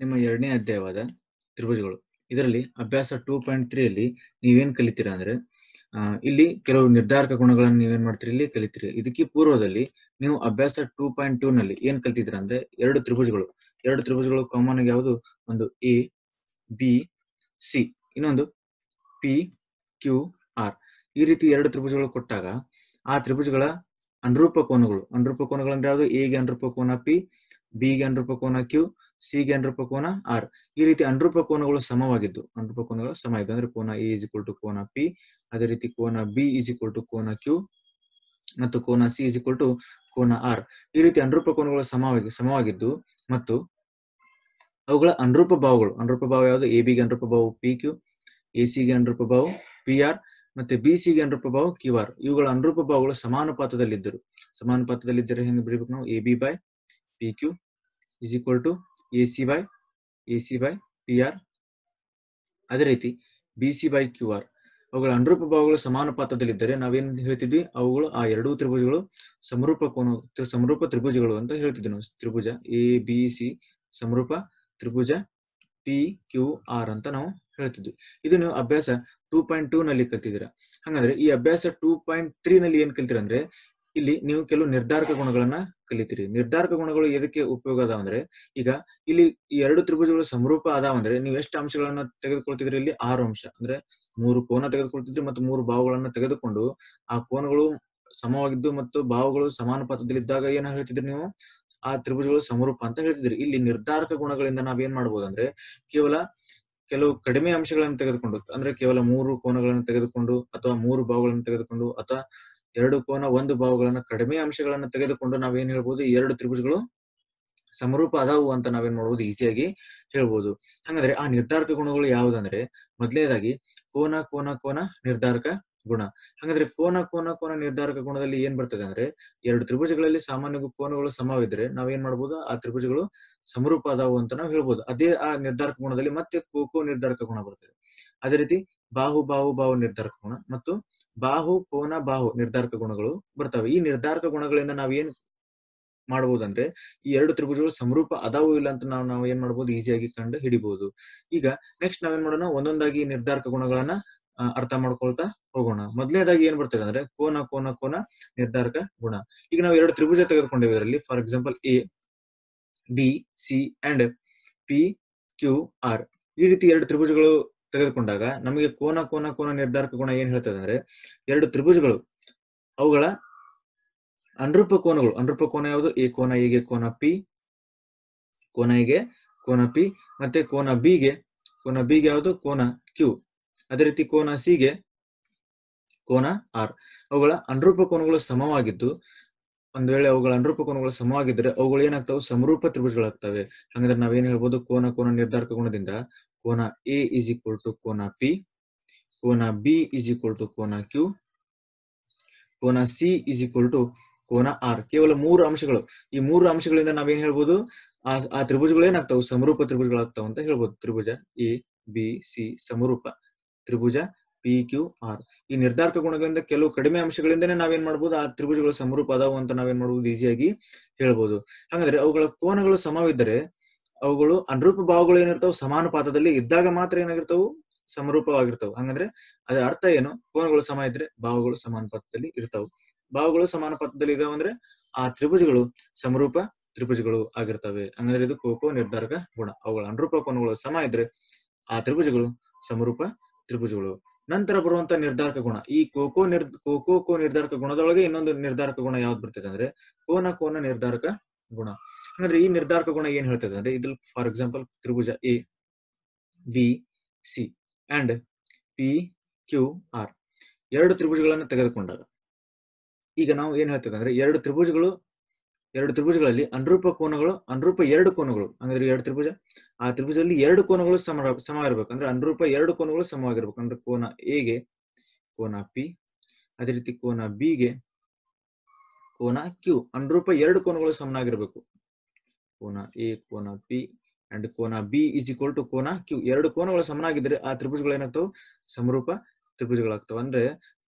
ನಿಮ್ಮ 2ನೇ ಅಧ್ಯಾಯವಾದ ತ್ರಿಭುಜಗಳು. ಇದರಲ್ಲಿ ಅಭ್ಯಾಸ 2.3 ಅಲ್ಲಿ ನೀವೇನ್ ಕಲಿತೀರಾ ಅಂದ್ರೆ ಇಲ್ಲಿ ಕೆಲವು ನಿರ್ಧಾರಕ ಗುಣಗಳನ್ನು ನೀವೇನ್ ಮಾಡ್ತೀರಿ ಇಲ್ಲಿ ಕಲಿತೀರಿ. ಇದಕ್ಕೆ ಪೂರ್ವದಲ್ಲಿ ನೀವು ಅಭ್ಯಾಸ 2.2 ನಲ್ಲಿ ಏನ್ ಕಲಿತಿದ್ದೀರಾ ಅಂದ್ರೆ ಎರಡು ತ್ರಿಭುಜಗಳು ಕಾಮನ್ ಆಗಿ ಯಾವುದು ಒಂದು ಎ ಬಿ ಸಿ ಇನ್ನೊಂದು ಪಿ ಕ್ಯೂ ಆರ್ ಈ ರೀತಿ ಎರಡು ತ್ರಿಭುಜಗಳು ಕೊಟ್ಟಾಗ ಆ ತ್ರಿಭುಜಗಳ ಅನುರೂಪ ಕೋನಗಳು ಅಂದ್ರೆ ಯಾವುದು ಎ ಗೆ ಅನುರೂಪ ಕೋನ ಪಿ ಬಿ ಗೆ ಅನುರೂಪ ಕೋನ ಕ್ಯೂ ಸಿ ಗೆ ಅನುರೂಪ ಕೋನ ಆರ್ ಈ ರೀತಿ ಅನುರೂಪ ಕೋನಗಳು ಸಮವಾಗಿದ್ದು ಅಂದ್ರೆ ಕೋನ ಎ ಇಸ್ ಈಕ್ವಲ್ ಟು ಕೋನ ಪಿ ಅದೇ ರೀತಿ ಕೋನ ಬಿ ಇಸ್ ಈಕ್ವಲ್ ಟು ಕೋನ ಕ್ಯೂ ಮತ್ತು ಕೋನ ಸಿ ಇಸ್ ಈಕ್ವಲ್ ಟು ಕೋನ ಆರ್ ಈ ರೀತಿ ಅನುರೂಪ ಕೋನಗಳು ಸಮವಾಗಿದ್ದು ಮತ್ತು ಅವುಗಳ ಅನುರೂಪ ಭಾವ ಯಾವುದು ಎ ಬಿ ಗೆ ಅನುರೂಪ ಭಾವ ಪಿ ಕ್ಯೂ ಎ ಸಿ ಗೆ ಅನುರೂಪ ಭಾವ ಪಿ ಆರ್ ಮತ್ತೆ ಬಿ ಸಿ ಗೆ ಅನುರೂಪ ಭಾವ ಕ್ಯೂ ಆರ್ ಇವುಗಳ ಅನುರೂಪ ಭಾವಗಳು ಸಮಾನುಪಾತದಲ್ಲಿದ್ದರೆ ಹೆಂಗೆ ಬರೀಬೇಕು ನಾವು A B by P Q is equal to A C by P R ಅದೇ ರೀತಿ B C by Q R ಅವುಗಳ ಅನುರೂಪ ಭಾವಗಳು ಸಮಾನುಪಾತದಲ್ಲಿದ್ದರೆ ನಾವೇನ್ ಹೇಳ್ತಿದ್ವಿ ಅವುಗಳು ಆ ಎರಡೂ ತ್ರಿಭುಜಗಳು ಸಮರೂಪ ತ್ರಿಭುಜಗಳು ಅಂತ ಹೇಳ್ತಿದ್ವಿ ನಾವು. ತ್ರಿಭುಜ ಎ ಬಿ ಸಿ ಸಮರೂಪ ತ್ರಿಭುಜ ಪಿ ಕ್ಯೂ ಆರ್ ಅಂತ ನಾವು ಹೇಳ್ತಿದ್ವಿ. ಇದು ನೀವು ಅಭ್ಯಾಸ 2.2 ನಲ್ಲಿ ಕಲ್ತಿದ್ದೀರಾ. ಹಾಗಾದ್ರೆ ಈ ಅಭ್ಯಾಸ 2.3 ನಲ್ಲಿ ಏನ್ ಕಲ್ತೀರ ಅಂದ್ರೆ ಇಲ್ಲಿ ನೀವು ಕೆಲವು ನಿರ್ಧಾರಕ ಗುಣಗಳನ್ನ ಕಲಿತೀರಿ. ನಿರ್ಧಾರಕ ಗುಣಗಳು ಎದಕ್ಕೆ ಉಪಯೋಗ ಅದಾವ ಅಂದ್ರೆ ಈಗ ಇಲ್ಲಿ ಈ ಎರಡು ತ್ರಿಭುಜಗಳು ಸಮರೂಪ ಅದಾವ ಅಂದ್ರೆ ನೀವು ಎಷ್ಟು ಅಂಶಗಳನ್ನ ತೆಗೆದುಕೊಳ್ತಿದ್ರಿ ಇಲ್ಲಿ 6 ಅಂಶ ಅಂದ್ರೆ 3 ಕೋನ ತೆಗೆದುಕೊಳ್ತಿದ್ರಿ ಮತ್ತು 3 ಭಾವಗಳನ್ನ ತೆಗೆದುಕೊಂಡು ಆ ಕೋನಗಳು ಸಮವಾಗಿದ್ದು ಮತ್ತು ಭಾವಗಳು ಸಮಾನುಪಾತದಲ್ಲಿದ್ದಾಗ ಏನ ಹೇಳ್ತಿದ್ರಿ ನೀವು ಆ ತ್ರಿಭುಜಗಳು ಸಮರೂಪ ಅಂತ ಹೇಳ್ತಿದ್ರಿ. ಇಲ್ಲಿ ನಿರ್ಧಾರಕ ಗುಣಗಳಿಂದ ನಾವೇನ್ ಮಾಡ್ಬೋದು ಅಂದ್ರೆ ಕೇವಲ ಕೆಲವು ಕಡಿಮೆ ಅಂಶಗಳನ್ನು ತೆಗೆದುಕೊಂಡು ಅಂದ್ರೆ ಕೇವಲ 3 ಕೋನಗಳನ್ನು ತೆಗೆದುಕೊಂಡು ಅಥವಾ 3 ಭಾವಗಳನ್ನು ತೆಗೆದುಕೊಂಡು ಅಥವಾ 2 ಕೋನ 1 ಭಾವಗಳನ್ನ ಕಡಿಮೆ ಅಂಶಗಳನ್ನ ತೆಗೆದುಕೊಂಡು ನಾವೇನ್ ಹೇಳ್ಬೋದು ಈ ಎರಡು ತ್ರಿಭುಜಗಳು ಸಮರೂಪ ಅದಾವು ಅಂತ ನಾವೇನ್ ಮಾಡ್ಬೋದು ಈಸಿಯಾಗಿ ಹೇಳ್ಬೋದು. ಹಾಗಾದ್ರೆ ಆ ನಿರ್ಧಾರಕ ಗುಣಗಳು ಯಾವುದಂದ್ರೆ ಮೊದಲನೇದಾಗಿ ಕೋನ ನಿರ್ಧಾರಕ ಗುಣ. ಹಾಗಾದ್ರೆ ಕೋನ ನಿರ್ಧಾರಕ ಗುಣದಲ್ಲಿ ಏನ್ ಬರ್ತದೆ ಅಂದ್ರೆ ಎರಡು ತ್ರಿಭುಜಗಳಲ್ಲಿ ಸಾಮಾನ್ಯ ಕೋನಗಳು ಸಮವಿದ್ರೆ ನಾವೇನ್ ಮಾಡ್ಬೋದು ಆ ತ್ರಿಭುಜಗಳು ಸಮರೂಪ ಅದಾವು ಅಂತ ನಾವು ಹೇಳ್ಬೋದು. ಅದೇ ಆ ನಿರ್ಧಾರಕ ಗುಣದಲ್ಲಿ ಮತ್ತೆ ಕೋನ ನಿರ್ಧಾರಕ ಗುಣ ಬರ್ತದೆ. ಅದೇ ರೀತಿ ಬಾಹು ನಿರ್ಧಾರಕ ಗುಣ ಮತ್ತು ಬಾಹು ನಿರ್ಧಾರಕ ಗುಣಗಳು ಬರ್ತವೆ. ಈ ನಿರ್ಧಾರಕ ಗುಣಗಳಿಂದ ನಾವೇನ್ ಮಾಡಬಹುದಂದ್ರೆ ಈ ಎರಡು ತ್ರಿಭುಜಗಳು ಸಮರೂಪ ಅದಾವು ಇಲ್ಲ ಅಂತ ನಾವು ಏನ್ ಮಾಡ್ಬೋದು ಈಸಿಯಾಗಿ ಕಂಡು ಹಿಡಿಬಹುದು. ಈಗ ನೆಕ್ಸ್ಟ್ ನಾವೇನ್ ಮಾಡೋಣ ಒಂದೊಂದಾಗಿ ನಿರ್ಧಾರಕ ಗುಣಗಳನ್ನ ಅರ್ಥ ಮಾಡ್ಕೊಳ್ತಾ ಹೋಗೋಣ. ಮೊದಲನೇದಾಗಿ ಏನ್ ಬರ್ತದೆ ಅಂದ್ರೆ ಕೋನ ನಿರ್ಧಾರಕ ಗುಣ. ಈಗ ನಾವು ಎರಡು ತ್ರಿಭುಜ ತೆಗೆದುಕೊಂಡಿವಿ ಇದರಲ್ಲಿ for example A B C and P Q R ಈ ರೀತಿ ಎರಡು ತ್ರಿಭುಜಗಳು ತೆಗೆದುಕೊಂಡಾಗ ನಮಗೆ ಕೋನ ನಿರ್ಧಾರಕ ಗುಣ ಏನ್ ಹೇಳ್ತದೆ ಅಂದ್ರೆ ಎರಡು ತ್ರಿಭುಜಗಳು ಅವುಗಳ ಅನುರೂಪ ಕೋನ ಯಾವುದು ಎ ಕೋನ ಎಗೆ ಕೋನ ಪಿ ಮತ್ತೆ ಕೋನ ಬಿ ಗೆ ಯಾವುದು ಕೋನ ಕ್ಯೂ ಅದೇ ರೀತಿ ಕೋನ ಸಿ ಗೆ ಕೋನ ಆರ್ ಅವುಗಳ ಅನುರೂಪ ಕೋನಗಳು ಸಮವಾಗಿದ್ದು ಒಂದ್ ವೇಳೆ ಅವುಗಳ ಅನುರೂಪ ಕೋನಗಳು ಸಮವಾಗಿದ್ರೆ ಅವುಗಳು ಏನಾಗ್ತವೆ ಸಮರೂಪ ತ್ರಿಭುಜಗಳಾಗ್ತವೆ. ಹಾಗಾದ್ರೆ ನಾವೇನ್ ಹೇಳ್ಬೋದು ಕೋನ ನಿರ್ಧಾರಕ ಗುಣದಿಂದ ಕೋನ ಎ ಇಸ್ ಈಕ್ವಲ್ ಟು ಕೋನ ಪಿ ಕೋನ ಬಿ ಇಸ್ ಈಕ್ವಲ್ ಟು ಕೋನ ಕ್ಯೂ ಕೋನ ಸಿ ಇಸ್ ಈಕ್ವಲ್ ಟು ಕೋನ ಆರ್ ಕೇವಲ 3 ಅಂಶಗಳು. ಈ 3 ಅಂಶಗಳಿಂದ ನಾವೇನ್ ಹೇಳ್ಬೋದು ಆ ತ್ರಿಭುಜಗಳು ಏನಾಗ್ತಾವ ಸಮರೂಪ ತ್ರಿಭುಜಗಳಾಗ್ತಾವ ಅಂತ ಹೇಳ್ಬೋದು. ತ್ರಿಭುಜ ಎ ಬಿ ಸಿ ಸಮರೂಪ ತ್ರಿಭುಜ ಪಿ ಕ್ಯೂ ಆರ್ ಈ ನಿರ್ಧಾರಕ ಗುಣಗಳಿಂದ ಕೆಲವು ಕಡಿಮೆ ಅಂಶಗಳಿಂದನೇ ನಾವೇನ್ ಮಾಡ್ಬೋದು ಆ ತ್ರಿಭುಜಗಳು ಸಮರೂಪ ಅದಾವು ಅಂತ ನಾವೇನ್ ಮಾಡ್ಬೋದು ಈಸಿಯಾಗಿ ಹೇಳ್ಬೋದು. ಹಾಗಾದ್ರೆ ಅವುಗಳ ಕೋನಗಳು ಸಮವಿದ್ದರೆ ಅವುಗಳು ಅನುರೂಪ ಭಾವಗಳು ಏನಿರ್ತಾವ ಸಮಾನುಪಾತದಲ್ಲಿ ಇದ್ದಾಗ ಮಾತ್ರ ಏನಾಗಿರ್ತಾವು ಸಮರೂಪವಾಗಿರ್ತಾವ. ಹಂಗಂದ್ರೆ ಅದ ಅರ್ಥ ಏನು ಕೋನಗಳು ಸಮ ಇದ್ರೆ ಭಾವಗಳು ಸಮಾನುಪಾತದಲ್ಲಿ ಇರ್ತಾವ. ಭಾವಗಳು ಸಮಾನುಪಾತದಲ್ಲಿ ಇದಾವ ಅಂದ್ರೆ ಆ ತ್ರಿಭುಜಗಳು ಸಮರೂಪ ತ್ರಿಭುಜಗಳು ಆಗಿರ್ತವೆ. ಹಂಗಂದ್ರೆ ಇದು ಕೋಕೋ ನಿರ್ಧಾರಕ ಗುಣ. ಅವುಗಳ ಅನುರೂಪ ಕೋನಗಳು ಸಮ ಇದ್ರೆ ಆ ತ್ರಿಭುಜಗಳು ಸಮರೂಪ ತ್ರಿಭುಜಗಳು. ನಂತರ ಬರುವಂತ ನಿರ್ಧಾರಕ ಗುಣ ಈ ಕೋಕೋ ನಿರ್ಧಾರಕ ಗುಣದೊಳಗೆ ಇನ್ನೊಂದು ನಿರ್ಧಾರಕ ಗುಣ ಯಾವ್ದು ಬರ್ತದೆ ಅಂದ್ರೆ ಕೋನ ನಿರ್ಧಾರಕ ಗುಣ. ಅಂದ್ರೆ ಈ ನಿರ್ಧಾರಕ ಗುಣ ಏನ್ ಹೇಳ್ತದೆ ಅಂದ್ರೆ ಇದ್ರಲ್ಲಿ ಫಾರ್ ಎಕ್ಸಾಂಪಲ್ ತ್ರಿಭುಜ A B C and P Q R ಎರಡು ತ್ರಿಭುಜಗಳನ್ನ ತೆಗೆದುಕೊಂಡಾಗ ಈಗ ನಾವು ಏನ್ ಹೇಳ್ತೇವೆ ಅಂದ್ರೆ ಎರಡು ತ್ರಿಭುಜಗಳಲ್ಲಿ ಅನುರೂಪ ಎರಡು ಕೋನಗಳು ಅಂದ್ರೆ ಎರಡು ತ್ರಿಭುಜ ಆ ತ್ರಿಭುಜದಲ್ಲಿ ಎರಡು ಕೋನಗಳು ಸಮ ಇರ್ಬೇಕು ಅಂದ್ರೆ ಅನುರೂಪ ಎರಡು ಕೋನಗಳು ಸಮವಾಗಿರ್ಬೇಕು. ಅಂದ್ರೆ ಕೋನ ಎ ಗೆ ಕೋನ ಪಿ ಅದೇ ರೀತಿ ಕೋನ ಬಿ ಗೆ ಕೋನ ಕ್ಯೂ ಅನುರೂಪ ಎರಡು ಕೋನಗಳು ಸಮನಾಗಿರ್ಬೇಕು. ಕೋನ ಎ ಕೋನ ಪಿ ಅಂಡ್ ಕೋನ ಬಿ ಇಸ್ ಈಕ್ವಲ್ ಟು ಕೋನ ಕ್ಯೂ ಎರಡು ಕೋನಗಳು ಸಮನಾಗಿದ್ರೆ ಆ ತ್ರಿಭುಜಗಳು ಏನಾಗ್ತಾವ ಸಮರೂಪ ತ್ರಿಭುಜಗಳಾಗ್ತಾವ. ಅಂದ್ರೆ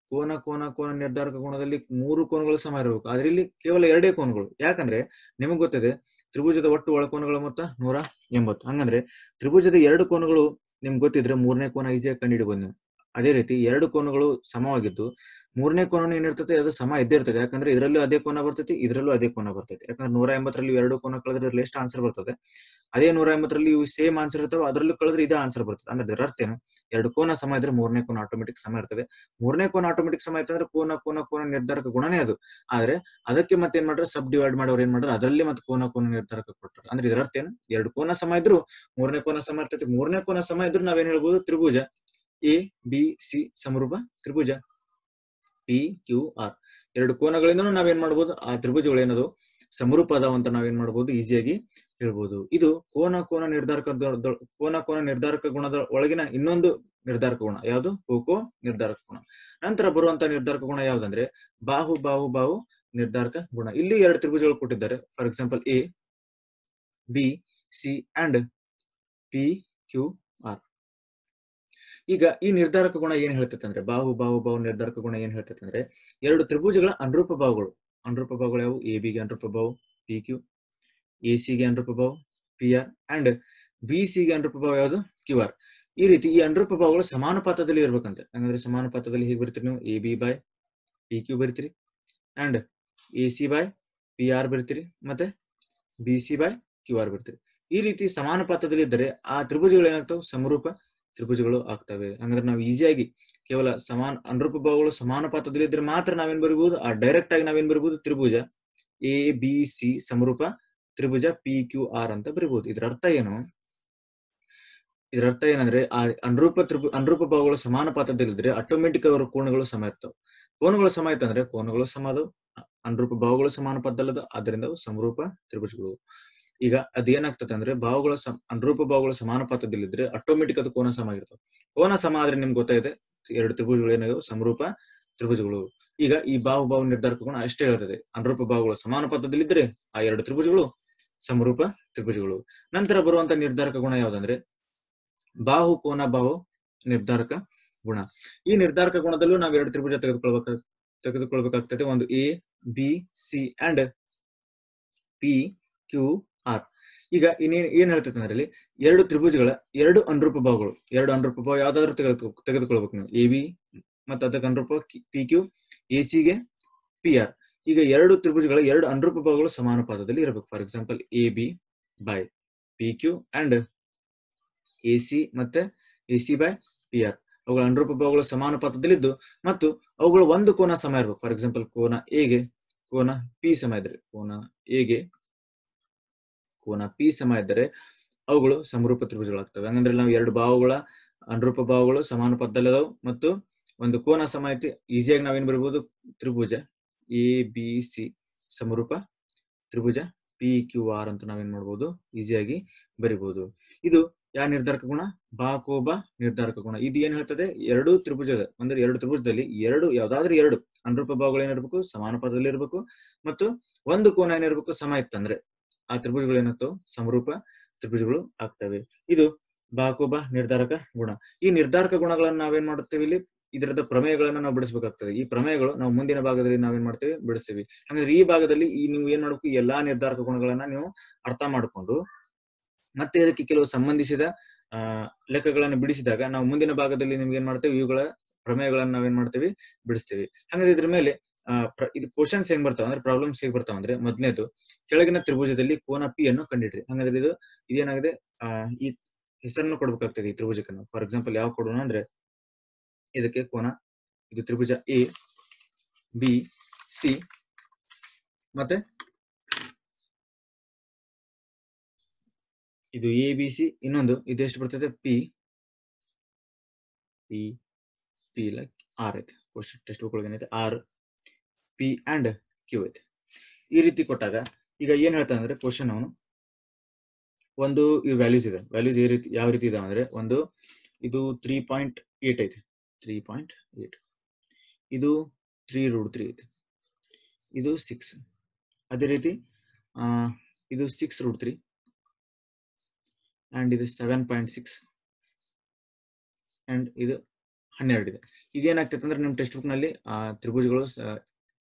ಕೋನ ನಿರ್ಧಾರಕ ಗುಣದಲ್ಲಿ 3 ಕೋನಗಳು ಸಮ ಇರಬೇಕು. ಆದ್ರೆ ಇಲ್ಲಿ ಕೇವಲ 2 ಕೋನಗಳು. ಯಾಕಂದ್ರೆ ನಿಮಗೆ ಗೊತ್ತಿದೆ ತ್ರಿಭುಜದ ಒಟ್ಟು ಒಳಕೋನಗಳ ಮೊತ್ತ 180. ಹಂಗಂದ್ರೆ ತ್ರಿಭುಜದ 2 ಕೋನಗಳು ನಿಮ್ಗೆ ಗೊತ್ತಿದ್ರೆ 3ನೇ ಕೋನ ಈಸಿಯಾಗಿ ಕಂಡುಹಿಡಬಹುದು ನೀವು. ಅದೇ ರೀತಿ 2 ಕೋನಗಳು ಸಮವಾಗಿದ್ದು 3ನೇ ಕೋನ ಏನಿರ್ತದೆ ಅದು ಸಮ ಇದ್ದೇ ಇರ್ತದೆ. ಯಾಕಂದ್ರೆ ಇದರಲ್ಲೂ ಅದೇ ಕೋನ ಬರ್ತೈತಿ, ಇದರಲ್ಲೂ ಅದೇ ಕೋನ ಬರ್ತೈತಿ. ಯಾಕಂದ್ರೆ 180ರಲ್ಲಿ 2 ಕೋನ ಕಳೆದ್ರೆ ಇದ್ರಲ್ಲಿ ಎಷ್ಟು ಆನ್ಸರ್ ಬರ್ತದೆ, ಅದೇ 180ರಲ್ಲಿ ಇವು ಸೇಮ್ ಆನ್ಸರ್ ಇರ್ತಾವೆ, ಅದರಲ್ಲೂ ಕಳೆದ್ರೆ ಇದೇ ಆನ್ಸರ್ ಬರ್ತದೆ. ಅಂದ್ರೆ ಇದರ ಅರ್ಥ ಏನು, 2 ಕೋನ ಸಮ ಇದ್ರೆ 3ನೇ ಕೋನ ಆಟೋಮೆಟಿಕ್ ಸಮ ಇರ್ತದೆ. 3ನೇ ಕೋನ ಆಟೋಮೆಟಿಕ್ ಸಮ ಇರ್ತಂದ್ರೆ ಕೋನ ನಿರ್ಧಾರಕ ಗುಣನೇ ಅದು. ಆದ್ರೆ ಅದಕ್ಕೆ ಮತ್ತೆ ಏನ್ ಮಾಡ್ರೆ ಸಬ್ ಡಿವೈಡ್ ಮಾಡೋರು ಏನ್ ಮಾಡ್ರೆ ಅದರಲ್ಲಿ ಮತ್ತೆ ಕೋನ ನಿರ್ಧಾರಕ ಕೊಟ್ಟರು. ಅಂದ್ರೆ ಇದರ ಅರ್ಥ ಏನು, 2 ಕೋನ ಸಮ ಇದ್ರು 3ನೇ ಕೋನ ಸಮ ಇರ್ತೈತಿ. 3ನೇ ಕೋನ ಸಮ ಇದ್ರು ನಾವೇನ್ ಹೇಳ್ಬೋದು, ತ್ರಿಭುಜ ಎ ಬಿ ಸಿ ಸಮರೂಪ ತ್ರಿಭುಜ ಪಿ ಕ್ಯೂ ಆರ್. 2 ಕೋನಗಳಿಂದ ನಾವೇನ್ ಮಾಡ್ಬೋದು, ಆ ತ್ರಿಭುಜಗಳೇನದು ಸಮರೂಪ ಅದಾವ ಅಂತ ನಾವೇನ್ ಮಾಡ್ಬೋದು, ಈಸಿಯಾಗಿ ಹೇಳ್ಬೋದು. ಇದು ಕೋನ ನಿರ್ಧಾರಕ ಗುಣದ ಒಳಗಿನ ಇನ್ನೊಂದು ನಿರ್ಧಾರಕ ಗುಣ ಯಾವುದು, ಕೋಕೋ ನಿರ್ಧಾರಕ ಗುಣ. ನಂತರ ಬರುವಂತ ನಿರ್ಧಾರಕ ಗುಣ ಯಾವ್ದಂದ್ರೆ ಬಾಹು ನಿರ್ಧಾರಕ ಗುಣ. ಇಲ್ಲಿ 2 ತ್ರಿಭುಜಗಳು ಕೊಟ್ಟಿದ್ದಾರೆ. For example A B C and P Q R. ಈಗ ಈ ನಿರ್ಧಾರಕ ಗುಣ ಏನ್ ಹೇಳ್ತೈತೆ ಅಂದ್ರೆ, ಬಾಹು ನಿರ್ಧಾರಕ ಗುಣ ಏನ್ ಹೇಳ್ತೈತೆ ಅಂದ್ರೆ, 2 ತ್ರಿಭುಜಗಳ ಅನುರೂಪ ಬಾಹುಗಳು ಯಾವು, ಎ ಬಿಗೆ ಅನುರೂಪ ಬಾಹು ಪಿ ಕ್ಯೂ, ಎ ಸಿಗೆ ಅನುರೂಪ ಬಾಹು ಪಿ ಆರ್ ಅಂಡ್ ಬಿ ಸಿಗೆ ಅನುರೂಪ ಬಾಹು ಯಾವುದು, ಕ್ಯೂ ಆರ್. ಈ ರೀತಿ ಈ ಅನುರೂಪ ಬಾಹುಗಳು ಸಮಾನುಪಾತದಲ್ಲಿ ಇರ್ಬೇಕಂತೆ. ಹಂಗಂದ್ರೆ ಸಮಾನುಪಾತದಲ್ಲಿ ಹೇಗೆ ಬರ್ತೀರಿ ನೀವು, A B by P Q ಬರ್ತೀರಿ and A C by P R ಬರ್ತೀರಿ, ಮತ್ತೆ B C by Q R ಬರ್ತೀರಿ. ಈ ರೀತಿ ಸಮಾನುಪಾತದಲ್ಲಿ ಇದ್ದರೆ ಆ ತ್ರಿಭುಜಗಳು ಏನಾಗ್ತವೆ, ಸಮರೂಪ ತ್ರಿಭುಜಗಳು ಆಗ್ತವೆ. ಹಂಗಂದ್ರೆ ನಾವು ಈಸಿಯಾಗಿ ಕೇವಲ ಅನುರೂಪ ಬಾಹುಗಳು ಸಮಾನುಪಾತದಲ್ಲಿ ಇದ್ರೆ ಮಾತ್ರ ನಾವೇನ್ ಬರೀಬಹುದು, ಆ ಡೈರೆಕ್ಟ್ ಆಗಿ ನಾವೇನ್ ಬರೀಬಹುದು, ತ್ರಿಭುಜ ಎ ಬಿ ಸಿ ಸಮರೂಪ ತ್ರಿಭುಜ ಪಿ ಕ್ಯೂ ಆರ್ ಅಂತ ಬರೀಬಹುದು. ಇದರ ಅರ್ಥ ಏನು, ಇದರ ಅರ್ಥ ಏನಂದ್ರೆ ಆ ಅನುರೂಪ ಬಾಹುಗಳು ಸಮಾನುಪಾತದಲ್ಲಿದ್ರೆ ಆಟೋಮೆಟಿಕ್ ಅವರ ಕೋನಗಳು ಸಮ ಇರ್ತವೆ. ಕೋನಗಳು ಸಮ ಇತ್ತಂದ್ರೆ ಕೋನಗಳು ಸಮ ಅದು, ಅನುರೂಪ ಬಾಹುಗಳು ಸಮಾನುಪಾತದಲ್ಲದ, ಆದ್ದರಿಂದ ಸಮರೂಪ ತ್ರಿಭುಜಗಳು. ಈಗ ಅದೇನಾಗ್ತದೆ ಅಂದ್ರೆ ಅನುರೂಪ ಬಾಹುಗಳು ಸಮಾನುಪಾತದಲ್ಲಿದ್ರೆ ಆಟೋಮೆಟಿಕ್ ಅದು ಕೋನ ಸಮ ಆಗಿರ್ತವೆ. ಕೋನ ಸಮ ಆದ್ರೆ ನಿಮ್ಗೆ ಗೊತ್ತಾಗಿದೆ 2 ತ್ರಿಭುಜಗಳು ಏನಾಗವು, ಸಮರೂಪ ತ್ರಿಭುಜಗಳು. ಈಗ ಈ ಬಾಹು ನಿರ್ಧಾರಕ ಗುಣ ಅಷ್ಟೇ ಹೇಳ್ತದೆ, ಅನುರೂಪ ಬಾಹುಗಳು ಸಮಾನುಪಾತದಲ್ಲಿದ್ರೆ ಆ 2 ತ್ರಿಭುಜಗಳು ಸಮರೂಪ ತ್ರಿಭುಜಗಳು. ನಂತರ ಬರುವಂತ ನಿರ್ಧಾರಕ ಗುಣ ಯಾವ್ದಂದ್ರೆ ಬಾಹು ನಿರ್ಧಾರಕ ಗುಣ. ಈ ನಿರ್ಧಾರಕ ಗುಣದಲ್ಲೂ ನಾವು 2 ತ್ರಿಭುಜ ತೆಗೆದುಕೊಳ್ಬೇಕಾಗ್ತದೆ. ಒಂದು A B C and P Q R. ಈಗ ಏನ್ ಹೇಳ್ತೈತೆ ಅಂದ್ರೆ, 2 ತ್ರಿಭುಜಗಳ 2 ಅನುರೂಪ ಬಾಹುಗಳು ಯಾವ್ದಾದ್ರು ತೆಗೆದುಕೊಳ್ಬೇಕು ನೀವು. ಎ ಬಿ ಮತ್ತೆ ಅದಕ್ಕೆ ಅನುರೂಪ ಪಿ ಕ್ಯೂ, ಎ ಸಿಗೆ ಪಿ ಆರ್. ಈಗ 2 ತ್ರಿಭುಜಗಳ 2 ಅನುರೂಪ ಬಾಹುಗಳು ಸಮಾನುಪಾತದಲ್ಲಿ ಇರಬೇಕು. For example A B by P Q and A C ಮತ್ತೆ A C by P R. ಅವುಗಳ ಅನುರೂಪ ಬಾಹುಗಳು ಸಮಾನುಪಾತದಲ್ಲಿದ್ದು ಮತ್ತು ಅವುಗಳು ಒಂದು ಕೋನ ಸಮ ಇರಬೇಕು. ಫಾರ್ ಎಕ್ಸಾಂಪಲ್ ಕೋನ ಎಗೆ ಕೋನ ಪಿ ಸಮ ಇದ್ರೆ, ಕೋನ ಪಿ ಸಮ ಇದ್ದರೆ ಅವುಗಳು ಸಮರೂಪ ತ್ರಿಭುಜಗಳಾಗ್ತವೆ. ಹಂಗಂದ್ರೆ ನಾವು 2 ಬಾಹುಗಳ ಅನುರೂಪ ಬಾಹುಗಳು ಸಮಾನುಪಾತದಲ್ಲಿದಾವೆ ಮತ್ತು ಒಂದು ಕೋನ ಸಮ ಐತಿ. ಈಸಿಯಾಗಿ ನಾವೇನ್ ಬರೀಬಹುದು, ತ್ರಿಭುಜ ಎ ಬಿ ಸಿ ಸಮರೂಪ ತ್ರಿಭುಜ ಪಿ ಕ್ಯೂ ಆರ್ ಅಂತ ನಾವೇನ್ ಮಾಡ್ಬೋದು, ಈಸಿಯಾಗಿ ಬರೀಬಹುದು. ಇದು ಯಾವ ನಿರ್ಧಾರಕ ಗುಣ, ಬಾಕೋಬ ನಿರ್ಧಾರಕ ಗುಣ. ಇದು ಏನ್ ಹೇಳ್ತದೆ, 2 ತ್ರಿಭುಜದಲ್ಲಿ ಯಾವ್ದಾದ್ರು 2 ಅನುರೂಪ ಬಾಹುಗಳು ಏನಿರ್ಬೇಕು, ಸಮಾನುಪಾತದಲ್ಲಿ ಇರಬೇಕು ಮತ್ತು ಒಂದು ಕೋನ ಏನಿರ್ಬೇಕು, ಸಮ ಇತ್ತಂದ್ರೆ ಆ ತ್ರಿಭುಜಗಳು ಏನಾಗ್ತವೆ, ಸಮರೂಪ ತ್ರಿಭುಜಗಳು ಆಗ್ತವೆ. ಇದು ಬಾಕೋಬ ನಿರ್ಧಾರಕ ಗುಣ. ಈ ನಿರ್ಧಾರಕ ಗುಣಗಳನ್ನ ನಾವೇನ್ ಮಾಡುತ್ತೇವೆ, ಇಲ್ಲಿ ಇದರದ ಪ್ರಮೇಯಗಳನ್ನ ನಾವು ಬಿಡಿಸಬೇಕಾಗ್ತದೆ. ಈ ಪ್ರಮೇಯಗಳು ನಾವು ಮುಂದಿನ ಭಾಗದಲ್ಲಿ ನಾವೇನ್ ಮಾಡ್ತೇವೆ, ಬಿಡಿಸ್ತೀವಿ. ಹಾಗಾದ್ರೆ ಈ ಭಾಗದಲ್ಲಿ ನೀವು ಏನ್ ಮಾಡ್ಬೇಕು, ಈ ಎಲ್ಲಾ ನಿರ್ಧಾರಕ ಗುಣಗಳನ್ನ ನೀವು ಅರ್ಥ ಮಾಡ್ಕೊಂಡು ಮತ್ತೆ ಇದಕ್ಕೆ ಕೆಲವು ಸಂಬಂಧಿಸಿದ ಲೆಕ್ಕಗಳನ್ನು ಬಿಡಿಸಿದಾಗ ನಾವು ಮುಂದಿನ ಭಾಗದಲ್ಲಿ ನಿಮ್ಗೆ ಏನ್ ಮಾಡ್ತೇವೆ, ಇವುಗಳ ಪ್ರಮೇಯಗಳನ್ನ ನಾವೇನ್ ಮಾಡ್ತೇವೆ, ಬಿಡಿಸ್ತೇವೆ. ಹಾಗಾದ್ರೆ ಇದ್ರ ಮೇಲೆ ಇದು ಕ್ವಶನ್ಸ್ ಹೆಂಗ್ ಬರ್ತಾವ ಅಂದ್ರೆ, ಪ್ರಾಬ್ಲಮ್ಸ್ ಹೇಗ್ ಬರ್ತಾವ ಅಂದ್ರೆ, ಮೊದಲನೇದು ಕೆಳಗಿನ ತ್ರಿಭುಜದಲ್ಲಿ ಕೋನ ಪಿ ಅನ್ನು ಕಂಡಿಡ್ರಿ. ಹಾಗಾದ್ರೆ ಇದೇನಾಗಿದೆ, ಈ ಹೆಸರನ್ನು ಕೊಡ್ಬೇಕಾಗ್ತದೆ ಈ ತ್ರಿಭುಜಕ್ಕೆ ನಾವು. ಫಾರ್ ಎಕ್ಸಾಂಪಲ್ ಯಾವ ಕೊಡೋಣ ಅಂದ್ರೆ, ಇದಕ್ಕೆ ಕೋನ, ಇದು ತ್ರಿಭುಜ ಎ ಬಿ ಸಿ ಮತ್ತೆ ಇದು ಎ ಬಿ ಸಿ, ಇನ್ನೊಂದು ಇದೆಷ್ಟು ಬರ್ತದೆ, ಪಿ ಪಿ ಪಿ ಆರ್ ಐತೆ. ಕ್ವಶನ್ ಟೆಕ್ಸ್ಟ್ ಬುಕ್ ಒಳಗೆ ಏನೈತೆ, ಆರ್ ಪಿ ಅಂಡ್ ಕ್ಯೂ ಐತೆ. ಈ ರೀತಿ ಕೊಟ್ಟಾಗ ಈಗ ಏನ್ ಹೇಳ್ತಾ ಅಂದ್ರೆ ಕ್ವಶನ್ ಅವನು ಒಂದು ಈ ವ್ಯಾಲ್ಯೂಸ್ ಇದೆ. ವ್ಯಾಲ್ಯೂಸ್ ಯಾವ ರೀತಿ ಇದಾವೆ ಅಂದ್ರೆ, ಒಂದು ಇದು 3.8 ಐತೆ, 3.8. ಇದು 3√3 ಐತೆ, ಇದು 6. ಅದೇ ರೀತಿ ಇದು 6√3 ಅಂಡ್ ಇದು 7.6 ಅಂಡ್ ಇದು 12 ಇದೆ. ಈಗ ಏನಾಗ್ತೈತೆ ಅಂದ್ರೆ ನಿಮ್ಮ ಟೆಕ್ಸ್ಟ್ ಬುಕ್ ನಲ್ಲಿ ತ್ರಿಭುಜಗಳು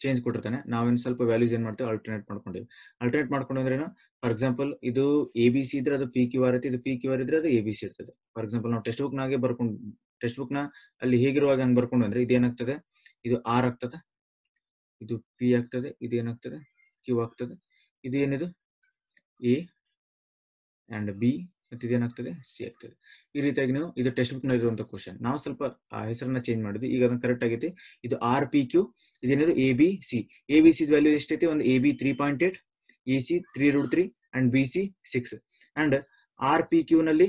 ಚೇಂಜ್ ಕೊಟ್ಟಿರ್ತಾನೆ. ನಾವೇನು ಸ್ವಲ್ಪ ವ್ಯಾಲ್ಯೂಸ್ ಏನ್ ಮಾಡ್ತೇವೆ ಅಲ್ಟರ್ನೇಟ್ ಮಾಡ್ಕೊಂಡಿವಿ. ಅಲ್ಟರ್ನೇಟ್ ಮಾಡ್ಕೊಂಡ್ರೇನು, ಫಾರ್ ಎಕ್ಸಾಂಪಲ್ ಇದು ABC ಇದ್ರೆ ಅದು PQ ಇರುತ್ತೆ, ಇದು PQ ಇದ್ರೆ ಅದು ABC ಇರ್ತದೆ. ಫಾರ್ ಎಕ್ಸಾಂಪಲ್ ನಾವು ಟೆಕ್ಸ್ಟ್ ಬುಕ್ ನಾಗೆ ಬರ್ಕೊಂಡು ಟೆಕ್ಸ್ಟ್ ಬುಕ್ ನ ಅಲ್ಲಿ ಹೇಗಿರುವಾಗ ಹಂಗೆ ಬರ್ಕೊಂಡು ಅಂದ್ರೆ ಇದೇನಾಗ್ತದೆ, ಇದು R ಆಗ್ತದೆ, ಇದು P ಆಗ್ತದೆ, ಇದು ಏನಾಗ್ತದೆ Q ಆಗ್ತದೆ, ಇದು ಏನಿದು A ಅಂಡ್ B ಮತ್ತು ಇದೇನಾಗ್ತದೆ C ಆಗ್ತದೆ. ಈ ರೀತಿಯಾಗಿ ನೀವು ಇದು ಟೆಕ್ಸ್ಟ್ ಬುಕ್ ನಲ್ಲಿ ಇರುವಂತ ಕ್ವಶನ್. ನಾವು ಸ್ವಲ್ಪ ಹೆಸರನ್ನ ಚೇಂಜ್ ಮಾಡಿದ್ವಿ, ಈಗ ಅದನ್ನ ಕರೆಕ್ಟ್ ಆಗೈತಿ. ಇದು RPQ, ಇದೇನಿದು ABC. ABC ವ್ಯಾಲ್ಯೂ ಎಷ್ಟೈತಿ, ಒಂದು AB 3.8, AC 3√3 and BC 6. And RPQ ನಲ್ಲಿ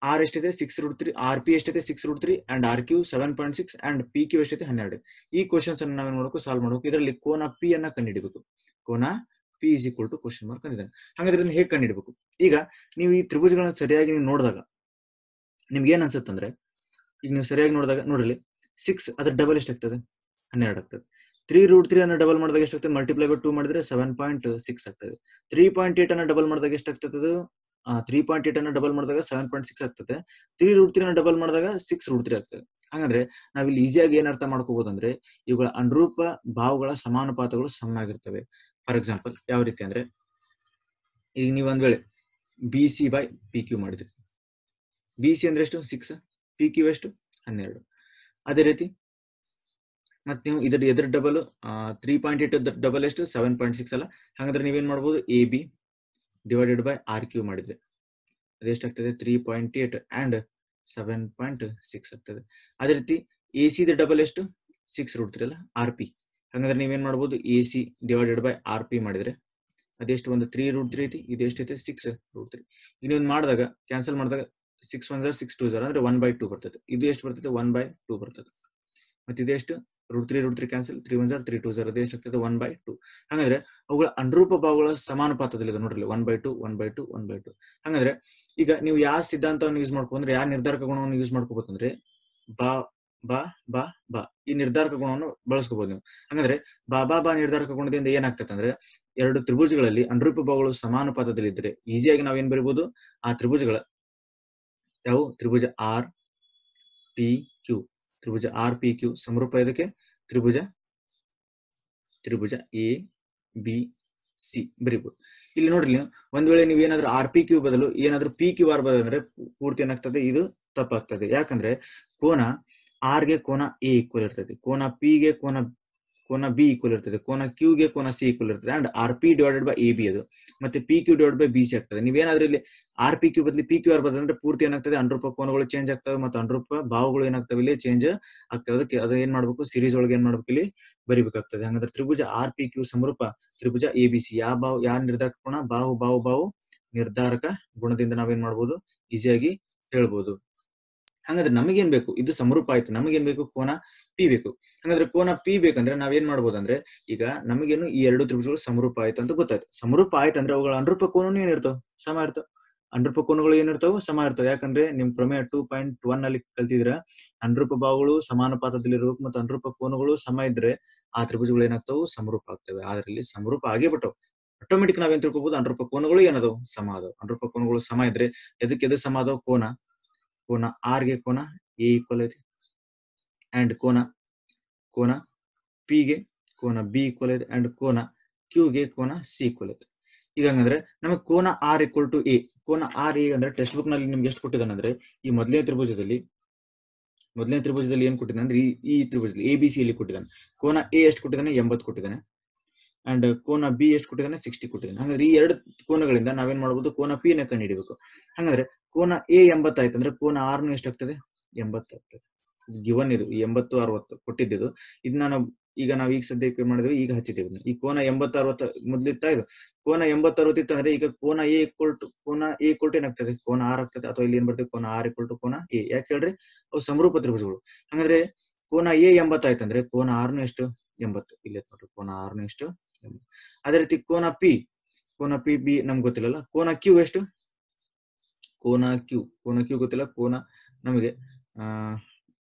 R ಎಷ್ಟಿದೆ 6√3, RP ಎಷ್ಟಿದೆ 6√3 ಅಂಡ್ RQ 7.6 ಅಂಡ್ PQ ಎಷ್ಟೈತೆ 12. ಈ ಕ್ವಶನ್ಸ್ ಅನ್ನು ನಾವೇನ್ ಮಾಡಬೇಕು, ಸಾಲ್ವ್ ಮಾಡಬೇಕು. ಇದರಲ್ಲಿ ಕೋನ P ಅನ್ನ ಕಂಡುಹಿಡಿಬೇಕು. ಕೋನ P is equal to question mark ಅಂದಿದ್ದಾನೆ. ಹಾಗಾದ್ರೆ ಇದನ್ನ ಹೇಗೆ ಕಂಡುಹಿಡಬೇಕು? ಈಗ ನೀವು ಈ ತ್ರಿಭುಜಗಳನ್ನ ಸರಿಯಾಗಿ ನೀವು ನೋಡಿದಾಗ ನಿಮ್ಗೆ ಏನ್ ಅನ್ಸುತ್ತಂದ್ರೆ, ಈಗ ನೀವು ಸರಿಯಾಗಿ ನೋಡಿದಾಗ ನೋಡ್ರಿ 6 ಅದ್ರ ಡಬಲ್ ಎಷ್ಟಾಗ್ತದೆ, 12 ಆಗ್ತದೆ. 3√3 ಅನ್ನ ಡಬಲ್ ಮಾಡಿದಾಗ ಎಷ್ಟಾಗ್ತದೆ, ಮಲ್ಟಿಪ್ಲೈ ಬೈ 2 ಮಾಡಿದ್ರೆ 7.6 ಆಗ್ತದೆ. 3.8 ಅನ್ನ ಡಬಲ್ ಮಾಡಿದಾಗ ಎಷ್ಟಾಗ್ತದೆ, 3.8 ಅನ್ನ ಡಬಲ್ ಮಾಡಿದಾಗ 7.6 ಆಗ್ತದೆ. 3√3 ಅನ್ನ ಡಬಲ್ ಮಾಡಿದಾಗ 6√3 ಆಗ್ತದೆ. ಹಾಗಂದ್ರೆ ನಾವಿಲ್ಲಿ ಈಸಿಯಾಗಿ ಏನ್ ಅರ್ಥ ಮಾಡ್ಕೋಬಹುದು ಅಂದ್ರೆ, ಇವುಗಳ ಅನುರೂಪ ಭಾವಗಳ ಸಮಾನುಪಾತಗಳು ಸಮನಾಗಿರ್ತವೆ. ಫಾರ್ ಎಕ್ಸಾಂಪಲ್ ಯಾವ ರೀತಿ ಅಂದ್ರೆ, ಈಗ ನೀವು ಒಂದ್ ವೇಳೆ BC ಬೈ PQ ಮಾಡಿದ್ರಿ, BC ಅಂದ್ರೆ ಎಷ್ಟು 6, PQ ಎಷ್ಟು 12. ಅದೇ ರೀತಿ ಮತ್ತೆ ನೀವು ಎದ್ರ ಡಬಲ್ 3.8 ಡಬಲ್ ಎಷ್ಟು 7.6 ಅಲ್ಲ. ಹಾಗಾದ್ರೆ ನೀವೇನ್ ಮಾಡ್ಬೋದು, AB ಡಿವೈಡೆಡ್ ಬೈ RQ ಮಾಡಿದ್ರೆ ಅದೆಷ್ಟಾಗ್ತದೆ 3.8 ಅಂಡ್ 7.6 ಆಗ್ತದೆ. ಅದೇ ರೀತಿ AC ದ ಡಬಲ್ ಎಷ್ಟು 6√3 ಅಲ್ಲ, RP. ಹಾಗಾದ್ರೆ ನೀವೇನ್ ಮಾಡ್ಬೋದು, AC ಡಿವೈಡೆಡ್ ಬೈ RP ಮಾಡಿದ್ರೆ ಅದೆಷ್ಟು, ಒಂದು 3√3 ಐತಿ, ಇದು ಎಷ್ಟೈತೆ 6√3. ಇನ್ನೊಂದು ಮಾಡಿದಾಗ ಕ್ಯಾನ್ಸಲ್ ಮಾಡಿದಾಗ 6 1 0 6 2 0 ಅಂದ್ರೆ 1/2 ಬರ್ತದೆ. ಇದು ಎಷ್ಟು ಬರ್ತದೆ 1/2 ಬರ್ತದೆ. ಮತ್ತೆ ಇದೆಷ್ಟು √3 ಕ್ಯಾನ್ಸಲ್, 3 1 0 3 2 0 ಅದು ಎಷ್ಟಾಗ್ತದೆ 1/2. ಹಾಗಾದ್ರೆ ಅವುಗಳ ಅನುರೂಪ ಭಾವಗಳ ಸಮಾನುಪಾತದಲ್ಲಿ ನೋಡ್ರಿ 1/2 1/2 1/2. ಹಾಗಾದ್ರೆ ಈಗ ನೀವು ಯಾವ ಸಿದ್ಧಾಂತವನ್ನು ಯೂಸ್ ಮಾಡ್ಕೊಂಡ್ರೆ, ಯಾವ ನಿರ್ಧಾರಕ ಗುಣವನ್ನು ಯೂಸ್ ಮಾಡ್ಕೋಬೇಕಂದ್ರೆ, ಬಾ ಬಾ ಬಾ ಬಾ ಈ ನಿರ್ಧಾರಕ ಗುಣವನ್ನು ಬಳಸ್ಕೋಬಹುದು ನೀವು. ಹಾಗಾದ್ರೆ ಬಾ ನಿರ್ಧಾರಕ ಗುಣದಿಂದ ಏನಾಗ್ತದೆ ಅಂದ್ರೆ, ಎರಡು ತ್ರಿಭುಜಗಳಲ್ಲಿ ಅನುರೂಪ ಭಾವಗಳು ಸಮಾನುಪಾತದಲ್ಲಿ ಇದ್ರೆ ಈಸಿಯಾಗಿ ನಾವೇನ್ ಬರೀಬಹುದು, ಆ ತ್ರಿಭುಜಗಳ ಯಾವ ತ್ರಿಭುಜ RPQ, ತ್ರಿಭುಜ RPQ ಸಮರೂಪ ಇದಕ್ಕೆ ತ್ರಿಭುಜ ABC ಬರೀಬಹುದು. ಇಲ್ಲಿ ನೋಡ್ರಿ, ಒಂದ್ ವೇಳೆ ನೀವು ಏನಾದ್ರೂ RPQ ಬದಲು ಏನಾದ್ರೂ PQR ಬದಲಂದ್ರೆ ಪೂರ್ತಿ ಏನಾಗ್ತದೆ, ಇದು ತಪ್ಪಾಗ್ತದೆ. ಯಾಕಂದ್ರೆ ಕೋನ R ಗೆ ಕೋನ A ಈಕ್ವಲ್ ಇರ್ತದೆ, ಕೋನ P ಗೆ ಕೋನ B ಈಕ್ವಲ್ ಇರ್ತದೆ, ಕೋನ Q ಗೆ ಕೋನ C ಈಕ್ವಲ್ ಇರ್ತದೆ. And RP divided by AB ಅದು, ಮತ್ತೆ PQ ಡಿವೈಡೆಡ್ ಬೈ BC ಆಗ್ತದೆ. ನೀವೇನಾದ್ರೂ ಇಲ್ಲಿ RPQ ಬದಲಿ PQR ಬದಲಂದ್ರೆ ಪೂರ್ತಿ ಏನಾಗ್ತದೆ, ಅನುರೂಪ ಕೋನಗಳು ಚೇಂಜ್ ಆಗ್ತವೆ ಮತ್ತು ಅನುರೂಪ ಭಾವಗಳು ಏನಾಗ್ತವೆ ಇಲ್ಲಿ ಚೇಂಜ್ ಆಗ್ತವೆ. ಅದಕ್ಕೆ ಅದು ಏನ್ ಮಾಡ್ಬೇಕು, ಸಿರೀಸ್ ಒಳಗೆ ಏನ್ ಮಾಡ್ಬೇಕು, ಇಲ್ಲಿ ಬರಿಬೇಕಾಗ್ತದೆ. ಹಾಗಾದ್ರೆ ತ್ರಿಭುಜ RPQ ಸಮರೂಪ ತ್ರಿಭುಜ ABC. ಯಾವ ನಿರ್ಧಾರಕ ಗುಣ, ಬಾಹು ನಿರ್ಧಾರಕ ಗುಣದಿಂದ ನಾವೇನ್ ಮಾಡ್ಬೋದು, ಈಸಿಯಾಗಿ ಹೇಳ್ಬೋದು. ಹಾಗಾದ್ರೆ ನಮಗೇನ್ ಬೇಕು, ಇದು ಸಮರೂಪ ಆಯ್ತು, ನಮಗೇನ್ ಬೇಕು, ಕೋನ P ಬೇಕು. ಹಾಗಾದ್ರೆ ಕೋನ P ಬೇಕಂದ್ರೆ ನಾವೇನ್ ಮಾಡ್ಬೋದು ಅಂದ್ರೆ, ಈಗ ನಮಗೇನು ಈ ಎರಡು ತ್ರಿಭುಜಗಳು ಸಮರೂಪ ಆಯ್ತು ಅಂತ ಗೊತ್ತಾಯ್ತು. ಸಮರೂಪ ಆಯ್ತು ಅಂದ್ರೆ ಅವುಗಳ ಅನುರೂಪ ಕೋನನು ಏನಿರ್ತಾವ, ಸಮ ಇರ್ತಾವ. ಅನುರೂಪ ಕೋನಗಳು ಏನಿರ್ತಾವ, ಸಮ ಇರ್ತಾವ. ಯಾಕಂದ್ರೆ ನಿಮ್ ಪ್ರಮೇಯ 2.1 ಅಲ್ಲಿ ಕಲ್ತಿದ್ರ, ಅನುರೂಪ ಭಾವಗಳು ಸಮಾನುಪಾತದಲ್ಲಿ ಇರಬೇಕು ಮತ್ತು ಅನುರೂಪ ಕೋನಗಳು ಸಮ ಇದ್ರೆ ಆ ತ್ರಿಭುಜಗಳು ಏನಾಗ್ತಾವು, ಸಮರೂಪ ಆಗ್ತವೆ. ಆದ್ರೆ ಇಲ್ಲಿ ಸಮರೂಪ ಆಗೇ ಬಿಟ್ಟವು. ಆಟೋಮೆಟಿಕ್ ನಾವೇನ್ ತಿಳ್ಕೊಬಹುದು, ಅನುರೂಪ ಕೋನಗಳು ಏನದವು, ಸಮ ಅದಾವ. ಅನುರೂಪ ಕೋನಗಳು ಸಮ ಇದ್ರೆ ಎದಕ್ಕೆ ಸಮ ಅದಾವ, ಕೋನ R ಗೆ ಕೋನ A ಈಕ್ವಲ್ ಐತಿ, ಅಂಡ್ ಕೋನ P ಗೆ ಕೋನ B ಈಕ್ವಲ್ ಐತಿ, ಅಂಡ್ ಕೋನ Q ಗೆ ಕೋನ C ಈಕ್ವಲ್ ಐತಿ. ಈಗ ಹಂಗಂದ್ರೆ ನಮಗೆ ಕೋನ R ಈಕ್ವಲ್ ಟು A, ಕೋನ R A ಅಂದ್ರೆ ಟೆಕ್ಸ್ಟ್ ಬುಕ್ ನಲ್ಲಿ ನಿಮ್ಗೆ ಎಷ್ಟು ಕೊಟ್ಟಿದ್ದಾನೆ ಅಂದ್ರೆ, ಈ ಮೊದಲನೇ ತ್ರಿಭುಜದಲ್ಲಿ ಏನ್ ಕೊಟ್ಟಿದ್ದಾನೆ ಅಂದ್ರೆ, ಈ ತ್ರಿಭುಜದಲ್ಲಿ ABC ಅಲ್ಲಿ ಕೊಟ್ಟಿದ್ದಾನೆ. ಕೋನ A ಎಷ್ಟು ಕೊಟ್ಟಿದ್ದಾನೆ, 80 ಕೊಟ್ಟಿದ್ದಾನೆ. ಅಂಡ್ ಕೋನ B ಎಷ್ಟು ಕೊಟ್ಟಿದ್ದಾನೆ, 60 ಕೊಟ್ಟಿದ್ದಾನೆ. ಹಾಗಾದ್ರೆ ಈ ಎರಡು ಕೋನಗಳಿಂದ ನಾವೇನ್ ಮಾಡಬಹುದು, ಕೋನ P ನ ಕಂಡು ಹಿಡಿಬೇಕು. ಹಾಗಾದ್ರೆ ಕೋನ A 80 ಆಯ್ತು ಅಂದ್ರೆ ಕೋನ R ನು ಎಷ್ಟಾಗ್ತದೆ, 80 ಆಗ್ತದೆ. ಗಿವನ್ ಇದು 80 60 ಕೊಟ್ಟಿದ್ದು. ಇದನ್ನ ನಾವು ಈಗ ಸದ್ಯಕ್ಕೆ ಮಾಡಿದ್ವಿ, ಈಗ ಹಚ್ಚಿದ್ದೇವೆ. ಈ ಕೋನ 80 60 ಮೊದ್ಲಿತ್ತ, ಇದು ಕೋನ 80 60 ಇತ್ತು ಅಂದ್ರೆ ಈಗ ಕೋನ A ಈಕ್ವಲ್ ಟು ಏನಾಗ್ತದೆ, ಕೋನ R ಆಗ್ತದೆ. ಅಥವಾ ಇಲ್ಲಿ ಏನ್ ಬರ್ತದೆ, ಕೋನ R ಈಕ್ವಲ್ ಟು ಕೋನ A. ಯಾಕೆ ಹೇಳ್ರಿ, ಅವು ಸಮರೂಪ ತ್ರಿಭುಜಗಳು. ಹಾಗಾದ್ರೆ ಕೋನ A 80 ಆಯ್ತು ಅಂದ್ರೆ ಕೋನ R ನು ಎಷ್ಟು, 80. ಇಲ್ಲಿ ನೋಡ್ರಿ, ಕೋನ R ನು ಎಷ್ಟು, 80. ಅದೇ ರೀತಿ ಕೋನ P B ನಮ್ಗೆ ಗೊತ್ತಿಲ್ಲಲ್ಲ. ಕೋನ Q ಎಷ್ಟು, ಕೋನ Q ಗೊತ್ತಿಲ್ಲ. ಕೋನ ನಮಗೆ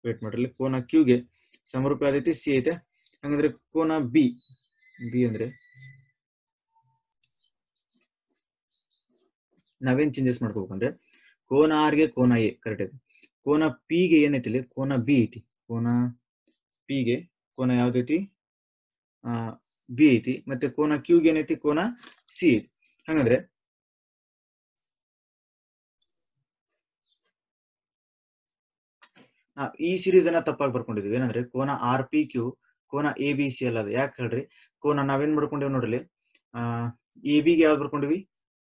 ವೇಟ್ ಮಾಡ್ರಿ, ಕೋನ Q ಗೆ ಸಮರೂಪ ಆದೈತಿ, C ಐತೆ. ಹಾಗಾದ್ರೆ ಕೋನ B ಅಂದ್ರೆ ನಾವೇನ್ ಚೇಂಜಸ್ ಮಾಡ್ಕೋಬೇಕಂದ್ರೆ, ಕೋನ R ಗೆ ಕೋನ A ಕರೆಕ್ಟ್ ಐತಿ, ಕೋನ P ಗೆ ಏನೈತಿ, ಕೋನ B ಐತಿ. ಕೋನ ಪಿ ಗೆ ಕೋನ ಯಾವ್ದೈತಿ ಬಿ ಐತಿ, ಮತ್ತೆ ಕೋನ ಕ್ಯೂ ಗೆ ಏನೈತಿ ಕೋನ ಸಿ ಐತಿ. ಹಂಗಂದ್ರೆ ಈ ಸೀರೀಸ್ ಅನ್ನ ತಪ್ಪಾಗಿ ಬರ್ಕೊಂಡಿದ್ವಿ. ಏನಂದ್ರೆ ಕೋನ ಆರ್ ಪಿ ಕ್ಯೂ ಕೋನ ಎ ಬಿ ಸಿ ಅಲ್ಲ. ಅದು ಯಾಕೆ ಹೇಳ್ರಿ, ಕೋನ ನಾವೇನ್ ಮಾಡ್ಕೊಂಡಿವಿ ನೋಡ್ರಿ, ಎ ಬಿಗೆ ಯಾವ್ದು ಬರ್ಕೊಂಡಿವಿ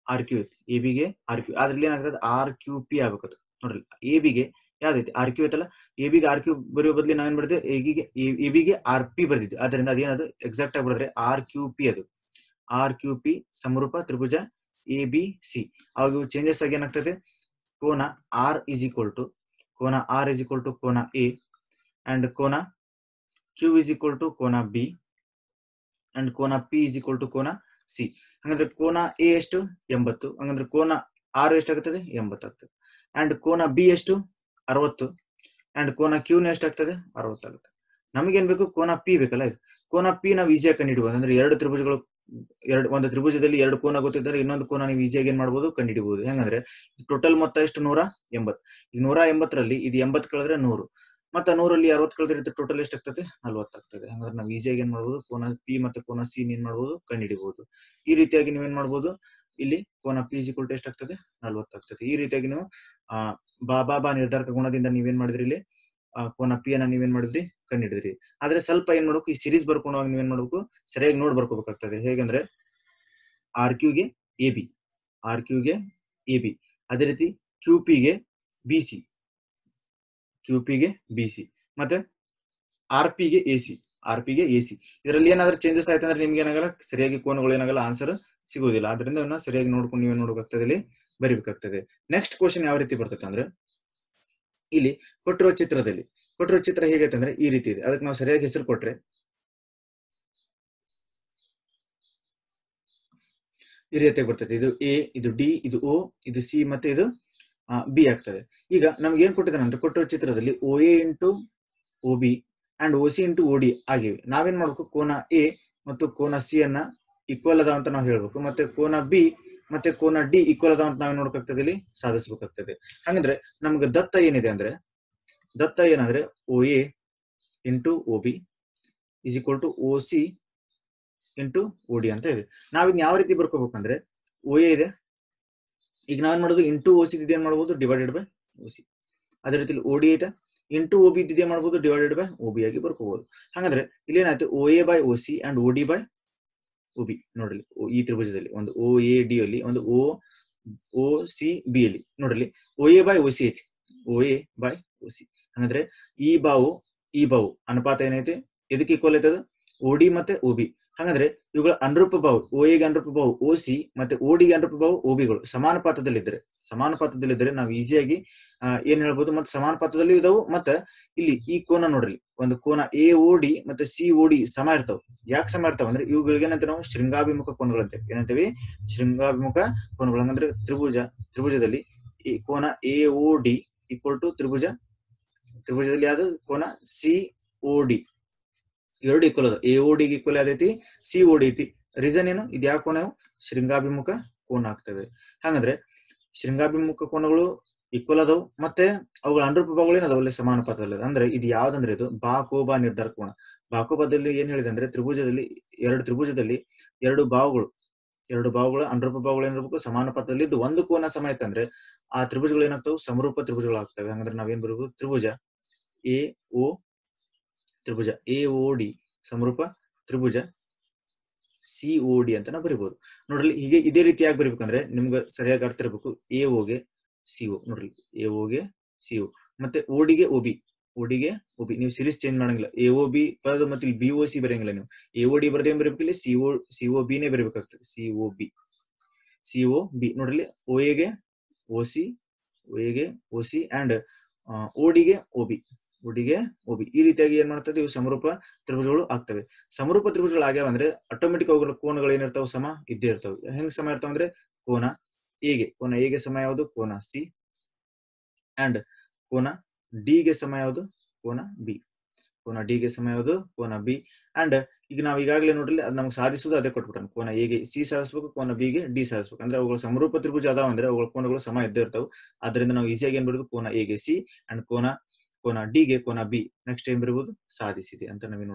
ಆರ್ ಕ್ಯೂ ಐತಿ, ಎ ಬಿಗೆ ಆರ್ ಕ್ಯೂ. ಅದ್ರಲ್ಲಿ ಏನಾಗ್ತದೆ ಆರ್ ಕ್ಯೂ ಪಿ ಆಗ್ಬೇಕದು ನೋಡ್ರಿ. ಎ ಬಿಗೆ ಯಾವ್ದೈತಿ ಆರ್ ಕ್ಯೂ ಐತಲ್ಲ, ಎ ಬಿಗೆ ಆರ್ ಕ್ಯೂ ಬರೆಯೋ ಬದ್ಲಿ ನಾವೇನ್ ಮಾಡಿದ್ವಿ ಎ ಬಿಗೆ ಆರ್ ಪಿ ಬರ್ದಿದ್ವಿ. ಅದರಿಂದ ಅದೇನದು ಎಕ್ಸಾಕ್ಟ್ ಆಗಿ ಬರೆದ್ರೆ ಆರ್ ಕ್ಯೂ ಪಿ, ಅದು ಆರ್ ಕ್ಯೂ ಪಿ ಸಮರೂಪ ತ್ರಿಭುಜ ಎ ಬಿ ಸಿ. ಅವಾಗ ಚೇಂಜಸ್ ಆಗಿ ಏನಾಗ್ತದೆ, ಕೋನ ಆರ್ ಇಸ್ ಈಕ್ವಲ್ ಟು ಕೋನ ಆರ್ ಇಸ್ ಈಕ್ವಲ್ ಟು ಕೋನ ಎ ಅಂಡ್ ಕೋನ ಕ್ಯೂ ಇಸ್ ಈಕ್ವಲ್ ಟು ಕೋನ ಬಿ ಅಂಡ್ ಕೋನ ಪಿ ಇಸ್ ಈಕ್ವಲ್ ಟು ಕೋನ ಸಿ. ಹಂಗಂದ್ರೆ ಕೋನ ಎ ಎಷ್ಟು 80, ಹಂಗಂದ್ರೆ ಕೋನ ಆರ್ ಎಷ್ಟಾಗ್ತದೆ 80 ಆಗ್ತದೆ. ಅಂಡ್ ಕೋನ ಬಿ ಎಷ್ಟು 60 ಅಂಡ್ ಕೋನ ಕ್ಯೂನ ಎಷ್ಟಾಗ್ತದೆ 60 ಆಗುತ್ತೆ. ನಮಗೇನ್ ಬೇಕು, ಕೋನ ಪಿ ಬೇಕಲ್ಲ. ಕೋನ ಪಿ ನಾವು ಈಸಿಯಾಗಿ ಕಂಡುಹಿಡಿಬಹುದು. ಅಂದ್ರೆ ಎರಡು ತ್ರಿಭುಜಗಳು, ಒಂದು ತ್ರಿಭುಜದಲ್ಲಿ ಎರಡು ಕೋನ ಗೊತ್ತಿದ್ದರೆ ಇನ್ನೊಂದು ಕೋನ ನೀವು ಈಸಿಯಾಗಿ ಏನ್ ಮಾಡ್ಬೋದು ಕಂಡುಹಿಡಿಬಹುದು. ಹೆಂಗಂದ್ರೆ ಟೋಟಲ್ ಮೊತ್ತ ಎಷ್ಟು 180. ಈಗ 180ರಲ್ಲಿ ಇದು 80 ಕಳೆದ್ರೆ 100, ಮತ್ತೆ 100ರಲ್ಲಿ 60 ಕಳೆದ್ರೆ ಟೋಟಲ್ ಎಷ್ಟಾಗ್ತದೆ 40 ಆಗ್ತದೆ. ಹಂಗಾದ್ರೆ ನಾವು ಈಸಿಯಾಗಿ ಏನ್ ಮಾಡ್ಬೋದು, ಕೋನ ಪಿ ಮತ್ತೆ ಕೋನ ಸಿ ಏನ್ ಮಾಡ್ಬೋದು ಕಂಡುಹಿಡಿಬಹುದು. ಈ ರೀತಿಯಾಗಿ ನೀವೇನ್ ಮಾಡ್ಬೋದು, ಇಲ್ಲಿ ಕೋನ ಪಿ ಇಸ್ ಈಕ್ವಲ್ ಟು ಎಷ್ಟಾಗ್ತದೆ 40 ಆಗ್ತದೆ. ಈ ರೀತಿಯಾಗಿ ನೀವು ಬಾ ನಿರ್ಧಾರಕ ಗುಣದಿಂದ ನೀವೇನ್ ಮಾಡಿದ್ರಿ, ಇಲ್ಲಿ ಕೋನ ಪಿ ಅನ್ನ ನೀವೇನ್ ಮಾಡಿದ್ರಿ ಕಂಡುಹಿಡಿದ್ರಿ. ಆದ್ರೆ ಸ್ವಲ್ಪ ಏನ್ ಮಾಡ್ಬೇಕು, ಈ ಸಿರೀಸ್ ಬರ್ಕೊಂಡಾಗ ನೀವೇನ್ ಮಾಡ್ಬೇಕು ಸರಿಯಾಗಿ ನೋಡಿ ಬರ್ಕೋಬೇಕಾಗ್ತದೆ. ಹೇಗಂದ್ರೆ ಆರ್ ಕ್ಯೂಗೆ ಎ ಬಿ, ಆರ್ ಕ್ಯೂಗೆ ಎ ಬಿ, ಅದೇ ರೀತಿ ಕ್ಯೂ ಪಿಗೆ ಬಿ ಸಿ, ಕ್ಯೂ ಪಿಗೆ ಬಿ ಸಿ, ಮತ್ತೆ ಆರ್ ಪಿಗೆ ಎ ಸಿ, ಆರ್ ಪಿಗೆ ಎ ಸಿ. ಇದರಲ್ಲಿ ಏನಾದ್ರೂ ಚೇಂಜಸ್ ಆಯ್ತು ಅಂದ್ರೆ ನಿಮ್ಗೆ ಏನಾಗಲ್ಲ, ಸರಿಯಾಗಿ ಕೋನಗಳು ಏನಾಗಲ್ಲ ಆನ್ಸರ್ ಸಿಗೋದಿಲ್ಲ. ಆದ್ರಿಂದ ಅದನ್ನ ಸರಿಯಾಗಿ ನೋಡ್ಕೊಂಡು ನೀವೇನ್ ನೋಡ್ಬೇಕಾಗ್ತದೆ, ಇಲ್ಲಿ ಬರಿಬೇಕಾಗ್ತದೆ. ನೆಕ್ಸ್ಟ್ ಕ್ವಶನ್ ಯಾವ ರೀತಿ ಬರ್ತೈತೆ ಅಂದ್ರೆ, ಇಲ್ಲಿ ಕೊಟ್ಟಿರೋ ಚಿತ್ರ ಹೇಗೈತೆ ಅಂದ್ರೆ ಈ ರೀತಿ ಇದೆ. ಅದಕ್ಕೆ ನಾವು ಸರಿಯಾಗಿ ಹೆಸರು ಕೊಟ್ರೆ ಈ ರೀತಿಯಾಗಿ ಬರ್ತೈತೆ. ಇದು ಎ, ಇದು ಡಿ, ಇದು ಓ, ಇದು ಸಿ, ಮತ್ತೆ ಇದು ಬಿ ಆಗ್ತದೆ. ಈಗ ನಮ್ಗೆ ಏನ್ ಕೊಟ್ಟಿದ್ದಾನೆ ಅಂದ್ರೆ, ಕೊಟ್ಟಿರೋ ಚಿತ್ರದಲ್ಲಿ O A into O B and O C into O D ಆಗಿವೆ. ನಾವೇನ್ ಮಾಡ್ಬೇಕು, ಕೋನ ಎ ಮತ್ತು ಕೋನ ಸಿ ಅನ್ನ ಈಕ್ವಲ್ ಅದಾವ ಅಂತ ನಾವು ಹೇಳ್ಬೇಕು, ಮತ್ತೆ ಕೋನ ಬಿ ಮತ್ತೆ ಕೋನ ಡಿ ಈಕ್ವಲ್ ಅದಾವ ಅಂತ ನಾವೇನ್ ನೋಡ್ಬೇಕಾಗ್ತದೆ, ಇಲ್ಲಿ ಸಾಧಿಸಬೇಕಾಗ್ತದೆ. ಹಾಗಂದ್ರೆ ನಮ್ಗೆ ದತ್ತ ಏನಿದೆ ಅಂದ್ರೆ, ದತ್ತ ಏನಂದ್ರೆ O A into O B is equal to O C into O D ಅಂತ ಇದೆ. ನಾವಿನ್ ಯಾವ ರೀತಿ ಬರ್ಕೋಬೇಕಂದ್ರೆ, ಓ ಎ ಇದೆ, ಈಗ ನಾವೇನ್ ಮಾಡೋದು ಇಂಟು ಓ ಸಿ ಏನ್ ಮಾಡ್ಬೋದು ಡಿವೈಡೆಡ್ ಬೈ ಓ ಸಿ. ಅದೇ ರೀತಿ ಓ ಡಿ ಐತೆ, ಇಂಟು ಓ ಬಿ ಇದೇ ಮಾಡ್ಬೋದು ಡಿವೈಡೆಡ್ ಬೈ ಓ ಬಿ ಆಗಿ ಬರ್ಕೋಬಹುದು. ಹಾಗಾದ್ರೆ ಇಲ್ಲಿ ಏನಾಯ್ತು, O A by O C and O D by O B. ನೋಡ್ರಿ ಈ ತ್ರಿಭುಜದಲ್ಲಿ ಒಂದು ಓ ಎ ಡಿ ಅಲ್ಲಿ ಒಂದು ಓ ಸಿ ಬಿ ಅಲ್ಲಿ ನೋಡ್ರಿ O A by O C ಐತಿ, O A by O C. ಹಾಗಂದ್ರೆ ಈ ಬಾವು ಅನುಪಾತ ಏನೈತಿ, ಎದಕ್ಕೆ ಈಕ್ವಲ್ ಐತದ ಓ ಡಿ ಮತ್ತೆ ಓ ಬಿ. ಹಾಗಂದ್ರೆ ಇವುಗಳ ಅನುರೂಪ ಬಾವು, ಓ ಎಗೆ ಅನುರೂಪ ಬಾವು ಓ ಸಿ ಮತ್ತೆ ಓ ಡಿಗೆ ಅನುರೂಪ ಬಾವು ಓ ಬಿಗಳು ಸಮಾನುಪಾತದಲ್ಲಿದ್ದರೆ ನಾವು ಈಸಿಯಾಗಿ ಏನ್ ಹೇಳ್ಬೋದು, ಮತ್ತೆ ಸಮಾನುಪಾತದಲ್ಲಿ ಇದಾವು. ಮತ್ತೆ ಇಲ್ಲಿ ಈ ಕೋನ ನೋಡ್ರಿ, ಒಂದು ಕೋನ ಎ ಓ ಡಿ ಮತ್ತೆ ಸಿ ಓ ಡಿ ಸಮ ಇರ್ತಾವ. ಯಾಕೆ ಸಮ ಇರ್ತಾವ ಅಂದ್ರೆ ಇವುಗಳಿಗೆ ಏನಂತ ನಾವು ಶೃಂಗಾಭಿಮುಖ ಕೋನಗಳು ಅಂತೇವೆ. ಏನಂತೇವಿ, ಶೃಂಗಾಭಿಮುಖ ಕೋನಗಳು. ಹಂಗಂದ್ರೆ ತ್ರಿಭುಜದಲ್ಲಿ ಈ ಕೋನ A O D equal to ತ್ರಿಭುಜದಲ್ಲಿ ಯಾವ್ದು ಕೋನ ಸಿ ಓ ಡಿ ಎರಡು ಈಕ್ವಲ್ ಅದ. ಎ ಓ ಡಿಗೆ ಈಕ್ವಲ್ ಯಾವ್ದೈತಿ, ಸಿ ಓ ಡಿ ಐತಿ. ರೀಸನ್ ಏನು, ಇದು ಯಾವ ಕೋನ ಶೃಂಗಾಭಿಮುಖ ಕೋನ ಆಗ್ತವೆ. ಹಾಗಂದ್ರೆ ಶೃಂಗಾಭಿಮುಖ ಕೋನಗಳು ಈಕ್ವಲ್ ಅದಾವು, ಮತ್ತೆ ಅವುಗಳ ಅನುರೂಪ ಭಾಗಗಳು ಏನದಾವಲ್ಲಿ ಸಮಾನುಪಾತದಲ್ಲಿ. ಅಂದ್ರೆ ಇದು ಯಾವ್ದಂದ್ರೆ ಇದು ಬಾಕೋಬಾ ನಿರ್ಧಾರ ಕೋನ. ಬಾಕೋಬಾದಲ್ಲಿ ಏನ್ ಹೇಳಿದೆ ಅಂದ್ರೆ, ಎರಡು ತ್ರಿಭುಜದಲ್ಲಿ ಎರಡು ಬಾವುಗಳ ಅನುರೂಪ ಭಾಗಗಳು ಏನಿರ್ಬೇಕು ಸಮಾನುಪಾತದಲ್ಲಿ ಇದ್ದು ಒಂದು ಕೋನ ಸಮ ಐತಂದ್ರೆ ಆ ತ್ರಿಭುಜಗಳು ಏನಾಗ್ತವೆ ಸಮರೂಪ ತ್ರಿಭುಜಗಳು ಆಗ್ತವೆ. ಹಂಗಂದ್ರೆ ನಾವೇನ್ ಬರಬಹುದು, ತ್ರಿಭುಜ ಎ ಓ ಡಿ ಸಮರೂಪ ತ್ರಿಭುಜ ಸಿ ಓ ಡಿ ಅಂತ ನಾವು ಬರಿಬಹುದು. ನೋಡ್ರಿ ಹೀಗೆ ಇದೇ ರೀತಿಯಾಗಿ ಬರಿಬೇಕಂದ್ರೆ ನಿಮ್ಗೆ ಸರಿಯಾಗಿ ಅರ್ಥ ಇರಬೇಕು. ಎ ಓಗೆ ಸಿ ಓ, ನೋಡ್ರಿ ಎ ಓಗೆ ಸಿ ಓ ಮತ್ತೆ ಓಡಿಗೆ ಓ ಬಿ ನೀವು ಸಿರೀಸ್ ಚೇಂಜ್ ಮಾಡಂಗಿಲ್ಲ. ಎ ಓ ಬಿ ಬರೋದು ಮತ್ತೆ ಇಲ್ಲಿ ಬಿ ಓ ಸಿ ಬರೆಯಂಗಿಲ್ಲ. ನೀವು ಎ ಓ ಡಿ ಬರದೇ ಬರಬೇಕು, ಇಲ್ಲಿ ಸಿ ಓ ಬಿ ನೇ ಬರಬೇಕಾಗ್ತದೆ. ಸಿ ಓ ಬಿ ನೋಡ್ರಿ, ಓ ಎಗೆ ಓ ಸಿ ಅಂಡ್ ಓಡಿಗೆ ಓ ಬಿ ಈ ರೀತಿಯಾಗಿ ಏನ್ ಮಾಡ್ತದೆ, ಇವು ಸಮರೂಪ ತ್ರಿಭುಜಗಳು ಆಗ್ತವೆ. ಸಮರೂಪ ತ್ರಿಭುಜಗಳು ಆಗ್ಯಾವ ಅಂದ್ರೆ ಆಟೋಮೆಟಿಕ್ ಅವುಗಳ ಕೋನಗಳು ಏನಿರ್ತಾವ ಸಮ ಇದ್ದೇ ಇರ್ತಾವ. ಹೆಂಗ್ ಸಮ ಇರ್ತಾವ ಅಂದ್ರೆ, ಕೋನ ಎಗೆ ಸಮ ಯಾವುದು ಕೋನ ಸಿ ಅಂಡ್ ಕೋನ ಡಿ ಗೆ ಸಮ ಯಾವುದು ಕೋನ ಬಿ ಅಂಡ್ ಈಗ ನಾವು ಈಗಾಗಲೇ ನೋಡ್ರಿ ಅದು ನಮ್ಗೆ ಸಾಧಿಸುವುದು ಅದೇ ಕೊಟ್ಬಿಟ್ಟಾನ. ಕೋನ ಎಗೆ ಸಿ ಸಾಧಿಸ್ಬೇಕು, ಕೋನ ಬಿ ಗೆ ಡಿ ಸಾಧಿಸ್ಬೇಕು. ಅಂದ್ರೆ ಅವುಗಳ ಸಮರೂಪ ತ್ರಿಭುಜ ಅದಾವ ಅಂದ್ರೆ ಅವುಗಳ ಕೋನಗಳು ಸಮ ಇದ್ದೇ ಇರ್ತಾವ. ಆದ್ರಿಂದ ನಾವು ಈಸಿಯಾಗಿ ಏನ್ ಬಿಡಬೇಕು, ಕೋನ ಎಗೆ ಸಿ ಅಂಡ್ ಕೋನ ಕೋನ ಡಿಗೆ ಕೋನ ಬಿ ನೆಕ್ಸ್ಟ್ ಏನ್ ಬರಬಹುದು ಸಾಧಿಸಿದೆ ಅಂತ ನಾವೇ ನೋಡ್ತೀವಿ.